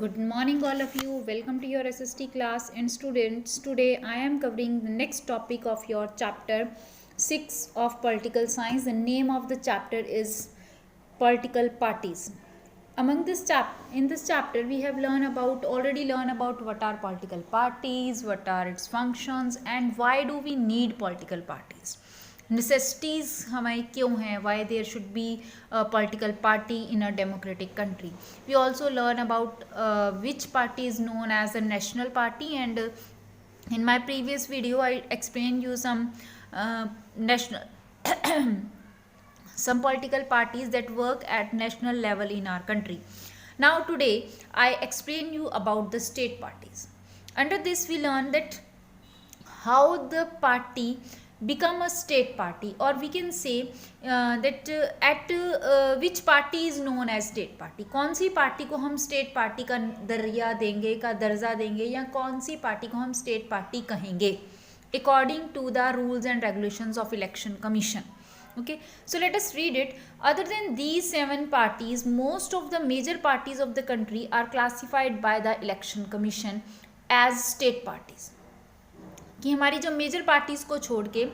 Good morning, all of you. Welcome to your SST class. And students, today I am covering the next topic of your chapter 6 of political science. The name of the chapter is political parties. In this chapter, we have already learned about what are political parties, what are its functions, and why do we need political parties. Necessities हमारी क्यों हैं, why there should be a political party in a democratic country. We also learn about which party is known as a national party, and in my previous video I explained you some national some political parties that work at national level in our country. Now today I explain you about the state parties. Under this we learn that how the party become a state party, or we can say that at which party is known as state party. कौन सी party को हम state party का दर्जा देंगे या कौन सी पार्टी को हम स्टेट पार्टी कहेंगे according to the rules and regulations of election commission. Okay, so let us read it. Other than these 7 parties, most of the major parties of the country are classified by the election commission as state parties. कि हमारी जो major parties को छोड़ के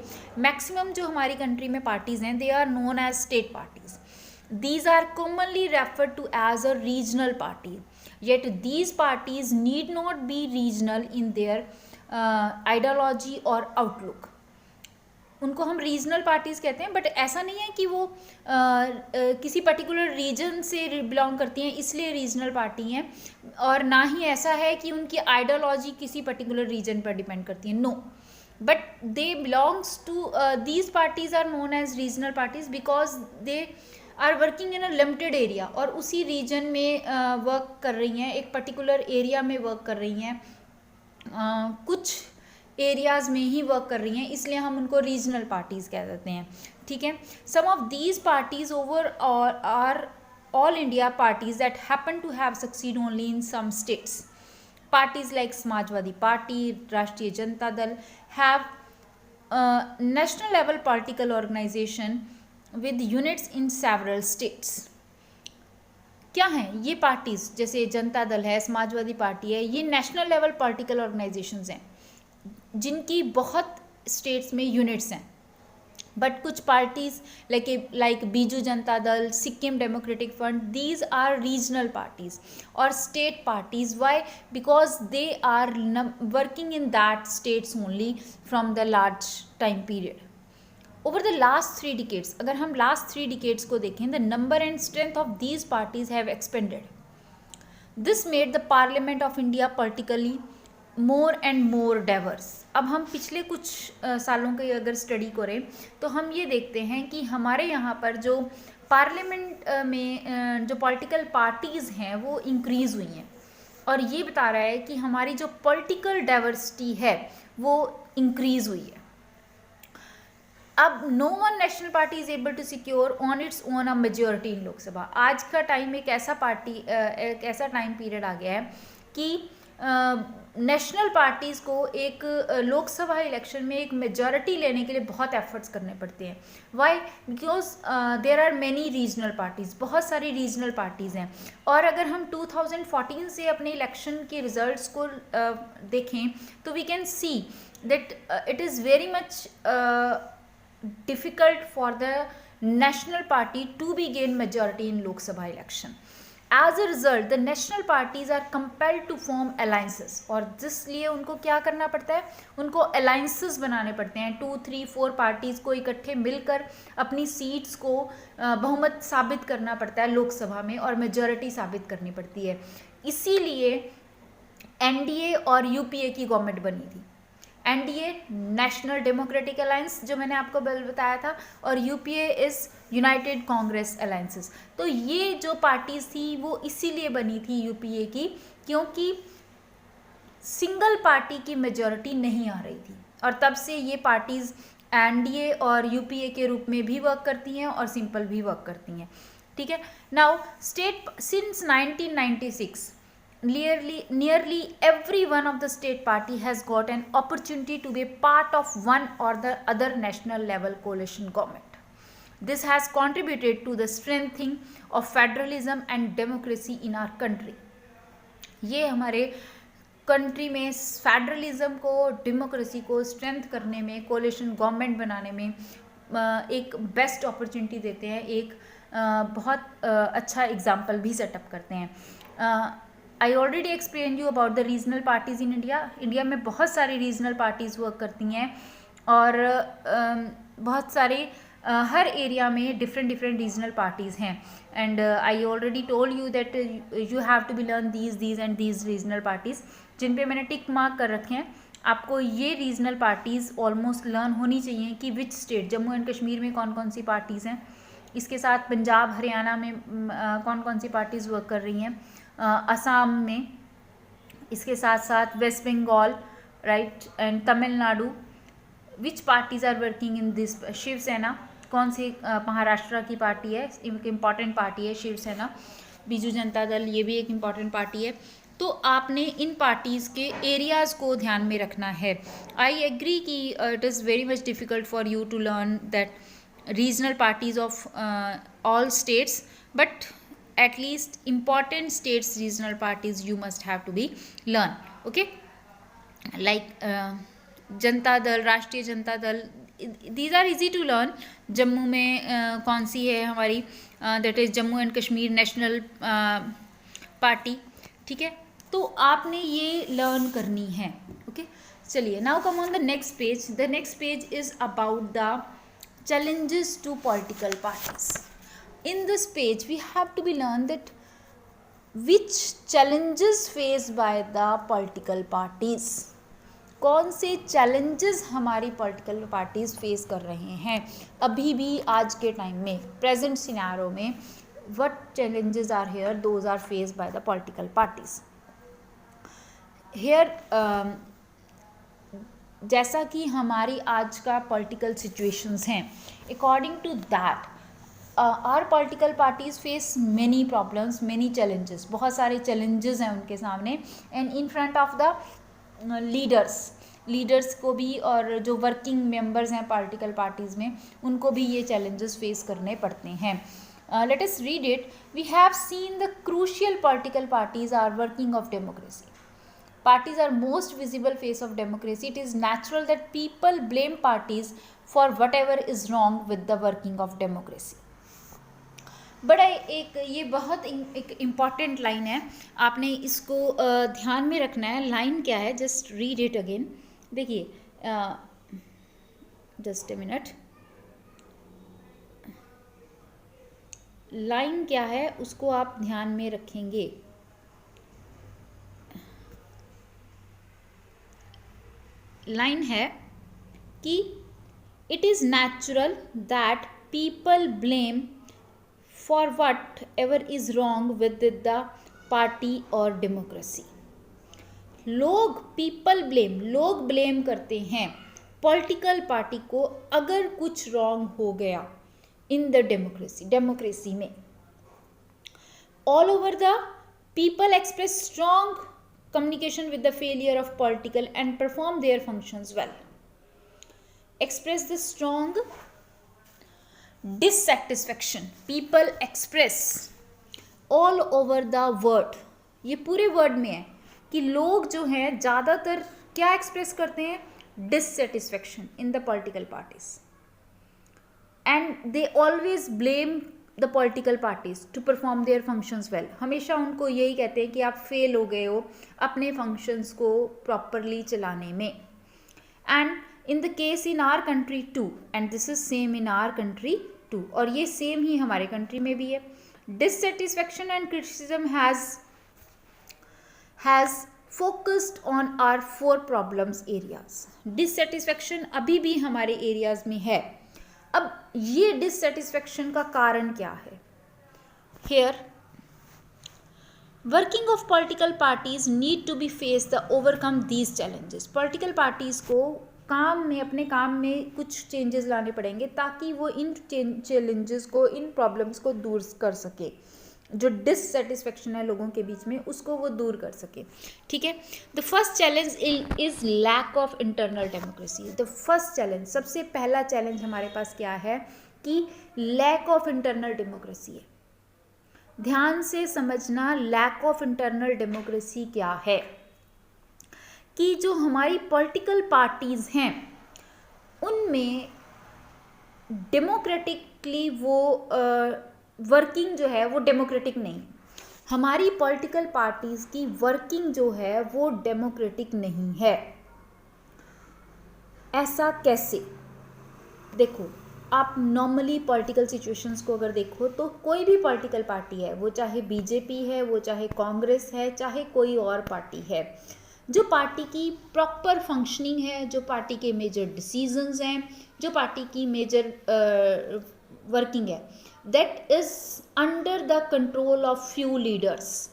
maximum जो हमारी country में parties हैं, they are known as state parties. These are commonly referred to as a regional party, yet these parties need not be regional in their ideology और आउटलुक. उनको हम रीजनल पार्टीज़ कहते हैं, but ऐसा नहीं है कि वो किसी पर्टिकुलर रीजन से बिलोंग करती हैं इसलिए रीजनल पार्टी हैं, और ना ही ऐसा है कि उनकी आइडियोलॉजी किसी पर्टिकुलर रीजन पर डिपेंड करती है. No, but they belongs to these parties are known as regional parties because they are working in a limited area, और उसी रीजन में वर्क कर रही हैं, एक पर्टिकुलर एरिया में वर्क कर रही हैं, कुछ एरियाज़ में ही वर्क कर रही हैं, इसलिए हम उनको रीजनल पार्टीज़ कह देते हैं. ठीक है. Some of these parties over are all India parties that happen to have succeed only in some states. Parties like Samajwadi Party, Rashtriya Janata Dal have national level political organisation with units in several states. क्या हैं ये parties? जैसे जनता दल है, Samajwadi party है, ये national level political organisations हैं जिनकी बहुत स्टेट्स में यूनिट्स हैं. बट कुछ parties like Biju Janata Dal, Sikkim Democratic Front, these are regional parties और state parties. Why? Because they are working in that states only from the large time period. Over the last 3 decades, अगर हम last 3 decades को देखें, the number and strength of these parties have expanded. This made the Parliament of India politically more and more diverse. अब हम पिछले कुछ सालों की अगर स्टडी करें तो हम ये देखते हैं कि हमारे यहाँ पर जो पार्लियामेंट में जो पॉलिटिकल पार्टीज़ हैं वो इंक्रीज़ हुई हैं, और ये बता रहा है कि हमारी जो पॉलिटिकल डाइवर्सिटी है वो इंक्रीज़ हुई है. अब no one national party is able to secure on its own a majority in Lok Sabha. आज का टाइम एक ऐसा टाइम पीरियड आ गया है कि नेशनल पार्टीज़ को एक लोकसभा इलेक्शन में एक मेजॉरिटी लेने के लिए बहुत एफर्ट्स करने पड़ते हैं. Why? Because there are many regional parties, बहुत सारी रीजनल पार्टीज़ हैं. और अगर हम 2014 से अपने इलेक्शन के रिजल्ट्स को देखें तो we can see that it is very much difficult for the national party to be gain majority in Lok Sabha election. As a result, the national parties are compelled to form alliances, और जिसलिए उनको क्या करना पड़ता है, उनको alliances बनाने पड़ते हैं. 2, 3, 4 पार्टीज़ को इकट्ठे मिलकर अपनी सीट्स को बहुमत साबित करना पड़ता है लोकसभा में, और मेजॉरिटी साबित करनी पड़ती है. इसीलिए एनडीए और यूपीए की गवर्नमेंट बनी थी. एनडीए नेशनल डेमोक्रेटिक अलायंस जो मैंने आपको बताया था, और UPA is United Congress alliances. तो ये जो पार्टीज़ थी वो इसीलिए बनी थी यूपीए की, क्योंकि सिंगल पार्टी की मेजॉरिटी नहीं आ रही थी, और तब से ये पार्टीज़ एनडीए और यूपीए के रूप में भी वर्क करती हैं और सिंपल भी वर्क करती हैं. ठीक है. Now state since 1996 nearly every one of the state party has got an opportunity to be part of one or the other national level coalition government. This has contributed to the strengthening of federalism and democracy in our country. ये हमारे country में federalism को, democracy को strength करने में, coalition government बनाने में एक बेस्ट अपॉर्चुनिटी देते हैं, एक बहुत अच्छा एग्जाम्पल भी सेटअप करते हैं। I already explain you about the regional parties in India. India में बहुत सारी रीजनल पार्टीज़ वर्क करती हैं और बहुत सारे हर एरिया में डिफरेंट रीजनल पार्टीज़ हैं। And I already told you that you have to be learn these and these regional parties, जिन पे मैंने टिक मार्क कर रखे हैं। आपको ये रीजनल पार्टीज़ ऑलमोस्ट लर्न होनी चाहिए कि which state, Jammu and Kashmir में कौन कौन सी पार्टीज़ हैं, इसके साथ पंजाब हरियाणा में कौन कौन सी पार्टीज़ वर्क कर रही हैं, असम में, इसके साथ साथ West Bengal, right, and Tamil Nadu, which parties are working in this. Shiv Sena कौन सी महाराष्ट्र की पार्टी है, एक इम्पॉर्टेंट पार्टी है शिवसेना। बीजू जनता दल ये भी एक इम्पॉर्टेंट पार्टी है। तो आपने इन पार्टीज़ के एरियाज़ को ध्यान में रखना है। आई एग्री कि it is very much difficult for you to learn that regional parties of all states, but at least important states regional parties you must have to be learn, okay, like Janata Dal, राष्ट्रीय जनता दल, these are easy to learn। Jammu में कौन सी है हमारी, that is Jammu and Kashmir national party, ठीक है। तो आपने ये लर्न करनी है, ओके। चलिए, now come on the next page. The next page is about the challenges to political parties. In this page we have to be learned that which challenges faced by the political parties, कौन से challenges हमारी political parties face कर रहे हैं अभी भी आज के टाइम में, present scenario में, what challenges are here, those are faced by the political parties here। जैसा कि हमारी आज का पॉलिटिकल सिचुएशंस हैं, according to that our political parties face many problems, many challenges, बहुत सारे चैलेंजेस हैं उनके सामने, and in front of the leaders को भी, और जो वर्किंग मेंबर्स हैं पॉलिटिकल पार्टीज़ में, उनको भी ये चैलेंजेस फेस करने पड़ते हैं। Let us read it. We have seen the crucial political parties are working of democracy. Parties are most visible face of democracy. It is natural that people blame parties for whatever is wrong with the working of democracy. बड़ा एक ये बहुत एक important line है, आपने इसको ध्यान में रखना है। लाइन क्या है, जस्ट रीड इट अगेन। देखिए, जस्ट ए मिनट, लाइन क्या है उसको आप ध्यान में रखेंगे। लाइन है कि it is natural that people blame for what ever is wrong with the party और डेमोक्रेसी। लोग ब्लेम करते हैं पॉलिटिकल पार्टी को अगर कुछ रॉन्ग हो गया इन द डेमोक्रेसी में। All over the people express strong communication with the failure of political and perform their functions well. Express the strong dissatisfaction. People express all over the word, ये पूरे word में है कि लोग जो हैं ज़्यादातर क्या एक्सप्रेस करते हैं, dissatisfaction in the political parties, and they always blame the political parties to perform their functions well. हमेशा उनको यही कहते हैं कि आप फेल हो गए हो अपने फंक्शंस को प्रॉपरली चलाने में। And in the case in our country too, and this is same in our country too, और ये सेम ही हमारे कंट्री में भी है। Dissatisfaction and criticism has focused on our 4 problems areas. Dissatisfaction अभी भी हमारे एरियाज में है। अब ये डिससेटिस्फैक्शन का कारण क्या है? Here working of political parties need to be face the overcome these challenges. Political parties को अपने काम में कुछ चेंजेस लाने पड़ेंगे ताकि वो इन चैलेंजेस को, इन प्रॉब्लम्स को दूर कर सके। जो डिससेटिस्फैक्शन है लोगों के बीच में उसको वो दूर कर सके, ठीक है। The first challenge is lack of internal democracy. The first challenge, सबसे पहला चैलेंज हमारे पास क्या है कि लैक ऑफ इंटरनल डेमोक्रेसी है। ध्यान से समझना लैक ऑफ इंटरनल डेमोक्रेसी क्या है, कि जो हमारी पॉलिटिकल पार्टीज हैं उनमें डेमोक्रेटिकली वो वर्किंग जो है वो डेमोक्रेटिक नहीं है। हमारी पॉलिटिकल पार्टीज की वर्किंग जो है वो डेमोक्रेटिक नहीं है। ऐसा कैसे? देखो, आप नॉर्मली पॉलिटिकल सिचुएशंस को अगर देखो तो कोई भी पॉलिटिकल पार्टी है, वो चाहे बीजेपी है, वो चाहे कांग्रेस है, चाहे कोई और पार्टी है, जो पार्टी की प्रॉपर फंक्शनिंग है, जो पार्टी के मेजर डिसीजंस हैं, जो पार्टी की मेजर वर्किंग है, that is under the control of few leaders.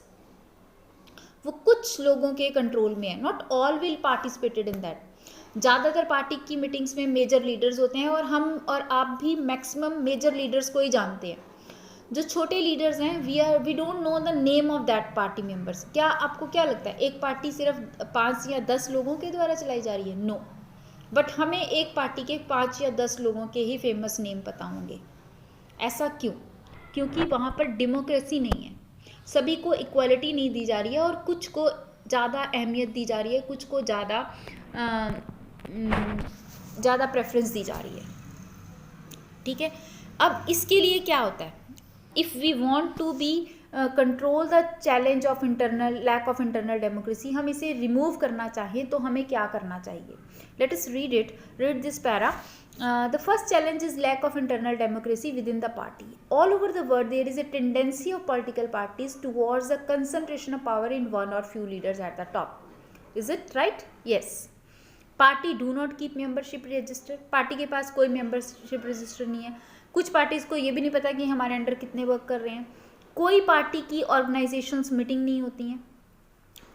वो कुछ लोगों के कंट्रोल में है। Not all will participated in that. ज़्यादातर पार्टी की मीटिंग्स में मेजर लीडर्स होते हैं, और हम और आप भी मैक्सिमम मेजर लीडर्स को ही जानते हैं। जो छोटे लीडर्स हैं, we don't know the name of that party members. क्या आपको क्या लगता है एक पार्टी सिर्फ 5 या 10 लोगों के द्वारा चलाई जा रही है? नो। बट हमें एक पार्टी के 5 या 10 लोगों के ही फेमस नेम पता होंगे। ऐसा क्यों? क्योंकि वहाँ पर डेमोक्रेसी नहीं है, सभी को इक्वालिटी नहीं दी जा रही है, और कुछ को ज़्यादा अहमियत दी जा रही है, कुछ को ज़्यादा प्रेफरेंस दी जा रही है। ठीक है, अब इसके लिए क्या होता है? If we want to be control the challenge of lack of internal democracy, हम इसे रिमूव करना चाहिए तो हमें क्या करना चाहिए? Late us read this para. The first challenge is lack of internal democracy within the party. All over the world, there is a tendency of political parties towards the concentration of power in one or few leaders at the top. Is it right? Yes. Party do not keep membership register. Party के पास कोई membership register नहीं है। कुछ parties को ये भी नहीं पता कि हमारे अंडर कितने वर्क कर रहे हैं। कोई पार्टी की ऑर्गेनाइजेशंस मीटिंग नहीं होती हैं,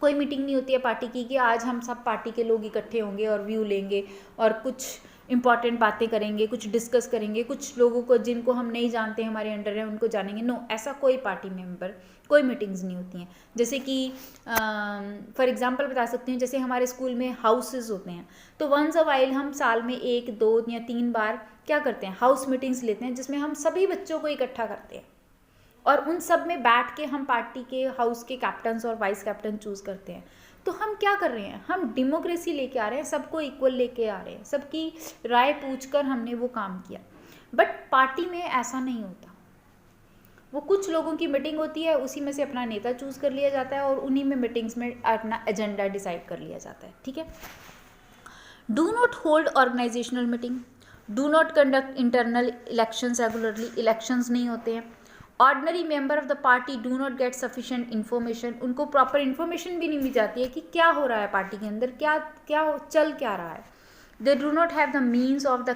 कोई मीटिंग नहीं होती है पार्टी की कि आज हम सब पार्टी के लोग इकट्ठे होंगे और व्यू लेंगे और कुछ इंपॉर्टेंट बातें करेंगे, कुछ डिस्कस करेंगे, कुछ लोगों को जिनको हम नहीं जानते हमारे अंडर है उनको जानेंगे। नो, ऐसा कोई पार्टी मेंबर, कोई मीटिंग्स नहीं होती हैं। जैसे कि फॉर एग्जांपल बता सकती हूँ, जैसे हमारे स्कूल में हाउसेस होते हैं, तो वंस अ वाइल हम साल में 1, 2 या 3 बार क्या करते हैं, हाउस मीटिंग्स लेते हैं, जिसमें हम सभी बच्चों को इकट्ठा करते हैं और उन सब में बैठ के हम पार्टी के हाउस के कैप्टन्स और वाइस कैप्टन चूज़ करते हैं। तो हम क्या कर रहे हैं, हम डेमोक्रेसी लेके आ रहे हैं, सबको इक्वल लेके आ रहे हैं, सबकी राय पूछकर हमने वो काम किया। बट पार्टी में ऐसा नहीं होता। वो कुछ लोगों की मीटिंग होती है, उसी में से अपना नेता चूज़ कर लिया जाता है और उन्हीं में मीटिंग्स में अपना एजेंडा डिसाइड कर लिया जाता है। ठीक है। Do not hold organisational meeting, do not conduct internal elections regularly, elections नहीं होते हैं। Ordinary member of the party do not get sufficient information, उनको प्रॉपर इन्फॉर्मेशन भी नहीं मिल जाती है कि क्या हो रहा है पार्टी के अंदर, क्या चल क्या रहा है। They do not have the means of the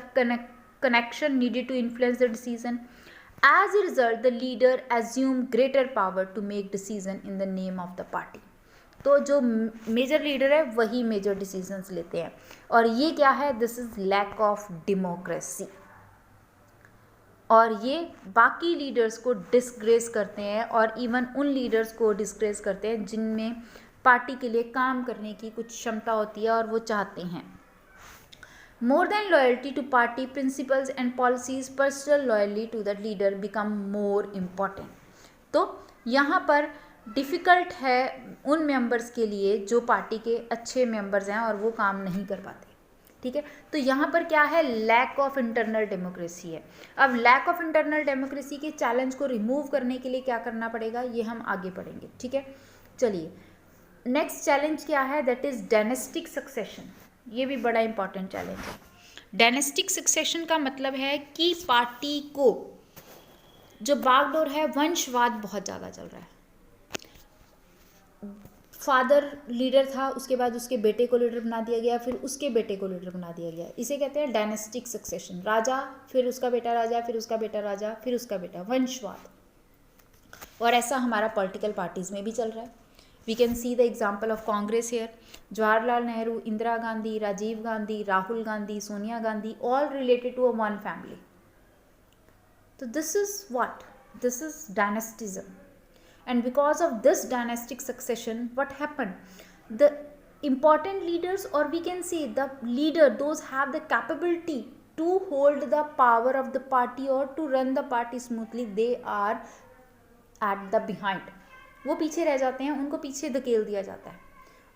connection needed to influence the decision. As a result the leader assume greater power to make decision in the name of the party. तो जो major leader है वही major decisions लेते हैं, और ये क्या है, this is lack of democracy. और ये बाकी लीडर्स को डिस्ग्रेस करते हैं, और इवन उन लीडर्स को डिस्ग्रेस करते हैं जिनमें पार्टी के लिए काम करने की कुछ क्षमता होती है और वो चाहते हैं। More than loyalty to party principles and policies, personal loyalty to the leader become more important. तो यहाँ पर डिफ़िकल्ट है उन मेंबर्स के लिए जो पार्टी के अच्छे मेंबर्स हैं और वो काम नहीं कर पाते। ठीक है, तो यहाँ पर क्या है, लैक ऑफ इंटरनल डेमोक्रेसी है। अब लैक ऑफ इंटरनल डेमोक्रेसी के चैलेंज को रिमूव करने के लिए क्या करना पड़ेगा, ये हम आगे पढ़ेंगे। ठीक है, चलिए नेक्स्ट चैलेंज क्या है, दैट इज डायनेस्टिक सक्सेशन। ये भी बड़ा इंपॉर्टेंट चैलेंज है। डायनेस्टिक सक्सेशन का मतलब है कि पार्टी को जो बागडोर है, वंशवाद बहुत ज़्यादा चल रहा है। फादर लीडर था, उसके बाद उसके बेटे को लीडर बना दिया गया, फिर उसके बेटे को लीडर बना दिया गया। इसे कहते हैं डायनेस्टिक सक्सेशन। राजा, फिर उसका बेटा राजा, फिर उसका बेटा राजा, फिर उसका बेटा, वंशवाद। और ऐसा हमारा पॉलिटिकल पार्टीज में भी चल रहा है। We can see the example of Congress here. Jawaharlal Nehru, Indira Gandhi, Rajiv Gandhi, Rahul Gandhi, Sonia Gandhi, all related to a one family. तो this is what, this is dynastism. And because of this dynastic succession, what happened? The important leaders, or we can say the leader, those have the capability to hold the power of the party or to run the party smoothly, they are at the behind, वो पीछे रह जाते हैं, उनको पीछे धकेल दिया जाता है।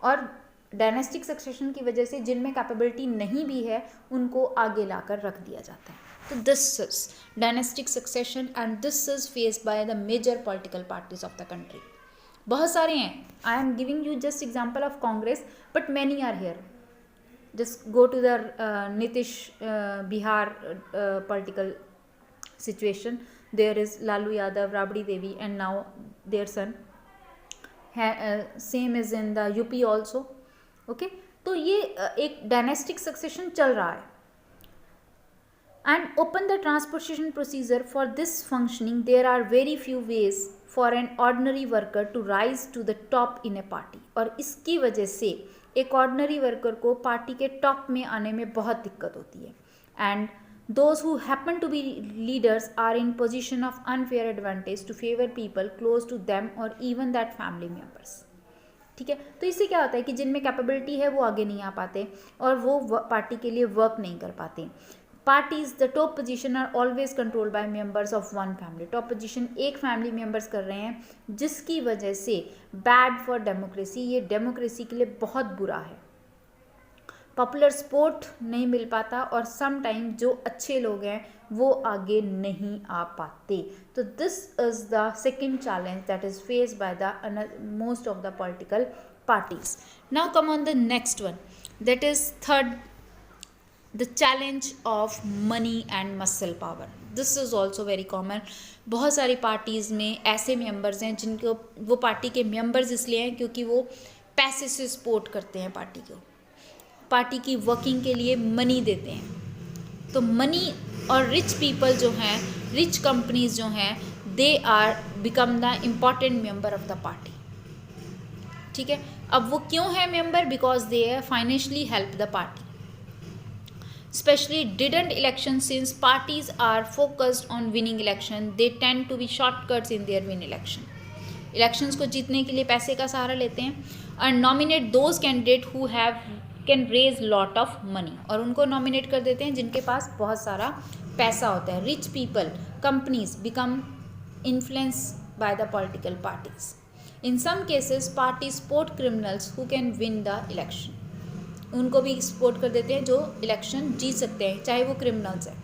और डायनेस्टिक सक्सेशन की वजह से जिनमें कैपेबिलिटी नहीं भी है उनको आगे लाकर रख दिया जाता है। तो this is dynastic succession and this is faced by the major political parties of the country. बहुत सारे हैं, I am giving you just example of Congress, but many are here. Just go to the Nitish Bihar political situation. There is Lalu Yadav, Rabdi Devi, and now their son. Same is in the UP also. Okay, तो ये एक dynastic succession चल रहा है। And open the transportation procedure for this functioning, there are very few ways for an ordinary worker to rise to the top in a party. और इसकी वजह से एक ऑर्डिनरी वर्कर को पार्टी के टॉप में आने में बहुत दिक्कत होती है। And those who happen to be leaders are in position of unfair advantage to favor people close to them or even that family members. ठीक है, तो इससे क्या होता है कि जिनमें कैपेबिलिटी है वो आगे नहीं आ पाते और वो पार्टी के लिए वर्क नहीं कर पाते। Parties the top position are always controlled by members of one family. Top position एक फैमिली मेंबर्स कर रहे हैं, जिसकी वजह से बैड फॉर डेमोक्रेसी, ये डेमोक्रेसी के लिए बहुत बुरा है। पॉपुलर सपोर्ट नहीं मिल पाता और सम टाइम जो अच्छे लोग हैं वो आगे नहीं आ पाते। तो this is the second challenge that is faced by the most of the political parties. Now come on the next one, that is third, the challenge of money and muscle power. This is also very common. बहुत सारी parties में ऐसे members हैं जिनको वो party के members इसलिए हैं क्योंकि वो पैसे से सपोर्ट करते हैं पार्टी को, पार्टी की वर्किंग के लिए मनी देते हैं। तो मनी और रिच पीपल जो हैं, रिच कंपनीज जो हैं, they are become the important member of the party. ठीक है, अब वो क्यों है member? Because they financially help the party. Especially didn't election, since parties are focused on winning election, they tend to be shortcuts in their win election. Elections को जीतने के लिए पैसे का सहारा लेते हैं and nominate those candidate who can raise lot of money, और उनको nominate कर देते हैं जिनके पास बहुत सारा पैसा होता है। Rich people, companies become influenced by the political parties. In some cases, parties support criminals who can win the election. उनको भी सपोर्ट कर देते हैं जो इलेक्शन जीत सकते हैं, चाहे वो क्रिमिनल्स हैं।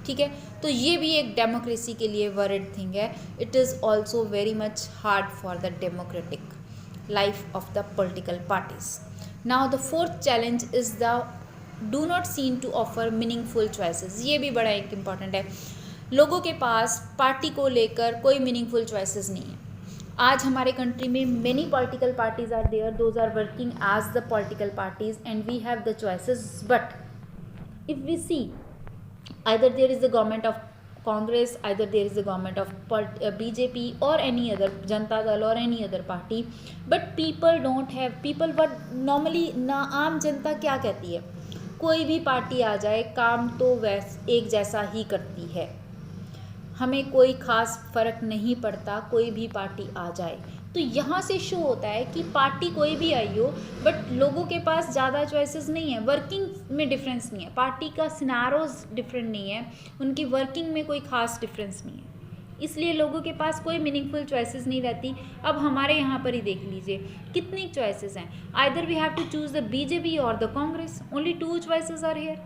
ठीक है, तो ये भी एक डेमोक्रेसी के लिए वर्ड थिंग है। It is also very much hard for the democratic life of the political parties. Now the fourth challenge is the do not seem to offer meaningful choices. ये भी बड़ा एक इम्पॉर्टेंट है। लोगों के पास पार्टी को लेकर कोई मीनिंगफुल चॉइसेस नहीं है। आज हमारे कंट्री में many political parties are there, those are working as the political parties and we have the choices, but if we see either there is the government of Congress, either there is the government of BJP or any other Janata Dal or any other party, but people don't have, people what normally ना आम जनता क्या कहती है, कोई भी party आ जाए काम तो एक जैसा ही करती है, हमें कोई ख़ास फ़र्क नहीं पड़ता कोई भी पार्टी आ जाए। तो यहाँ से शो होता है कि पार्टी कोई भी आई हो बट लोगों के पास ज़्यादा चॉइसेस नहीं है, वर्किंग में डिफरेंस नहीं है, पार्टी का सिनारोज डिफरेंट नहीं है, उनकी वर्किंग में कोई ख़ास डिफरेंस नहीं है, इसलिए लोगों के पास कोई मीनिंगफुल चॉइसेस नहीं रहती। अब हमारे यहाँ पर ही देख लीजिए कितनी चॉइसेस हैं, either we have to choose the BJP और the Congress, only 2 choices are here.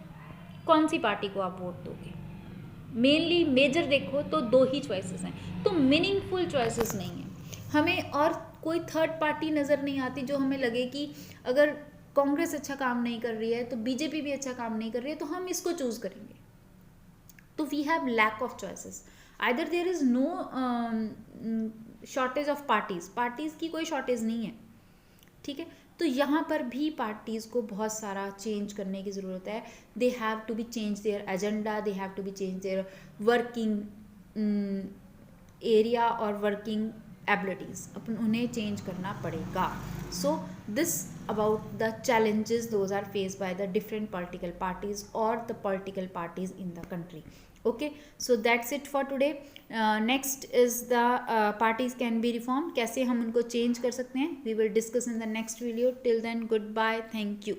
कौन सी पार्टी को आप वोट दोगे? मेनली मेजर देखो तो 2 ही चॉइसेस हैं, तो मीनिंगफुल चॉइसेस नहीं है। हमें और कोई थर्ड पार्टी नज़र नहीं आती जो हमें लगे कि अगर कांग्रेस अच्छा काम नहीं कर रही है तो बीजेपी भी अच्छा काम नहीं कर रही है तो हम इसको चूज़ करेंगे। तो we have lack of choices, either there is no shortage of parties की कोई शॉर्टेज नहीं है। ठीक है, तो यहाँ पर भी पार्टीज़ को बहुत सारा चेंज करने की ज़रूरत है। They have to be change their agenda, they have to be change their working area और वर्किंग एबिलिटीज़, अपन उन्हें चेंज करना पड़ेगा। So this about the challenges those are faced by the different political parties और the political parties in the country. Okay, so that's it for today. Next is the parties can be reform, कैसे हम उनको change कर सकते हैं, we will discuss in the next video. Till then goodbye, thank you.